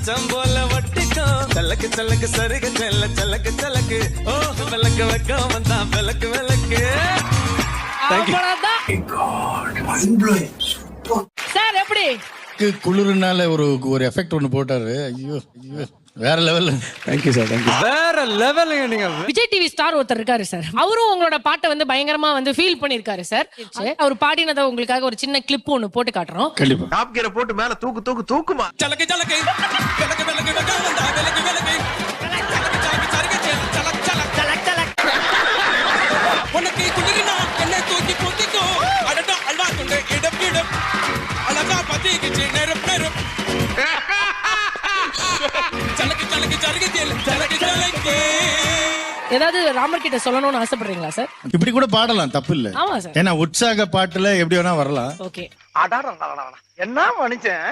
மச்சம் போல ஒட்டிக்கும் சலக்கு சலக்கு சருகு செல்ல சலக்கு சலக்கு ஓ விளக்கு வைக்க வந்தா விளக்கு விளக்கு சார் எப்படி குளிர்னால ஒரு எஃபெக்ட் ஒன்று போட்டாரு. ஐயோ ஐயோ வேற லெவல். Thank you sir, thank you. வேற லெவலுங்க நீங்க. விஜய் டிவி ஸ்டார் ஒருத்தர் இருக்காரு சார், அவரும் உங்களோட பாட்டை வந்து பயங்கரமா வந்து ஃபீல் பண்ணிருக்காரு சார். அவர் பாடினதை உங்களுக்காக ஒரு சின்ன கிளிப் ஒன்று போட்டு காட்டுறோம். கண்டிப்பா. டாப் கியரை போட்டு மேல தூக்குமா. சலக்கு சலக்கு விளக்கு விளக்கு வைக்க வந்தா விளக்கு விளக்கு உனக்கு குளிரினா என்ன தூக்கி போத்திக்கோ அடடா அல்வா கொண்டு இடம் இடம் அழகா பத்திக்கிச்சு நெருப்பு நெருப்பு சலக்கு சலக்கு சலக்கு சலக்கு சலக்கு. ஏதாவது ராமர் கிட்ட சொல்லணும்னு ஆசைப்படுறீங்களா சார்? இப்படி கூட பாடலாம், தப்பு இல்ல. ஆமா சார். ஏன்னா உற்சாக பாட்டுல எப்படி வேணா வரலாம். ஓகே. என்ன மனுஷன்.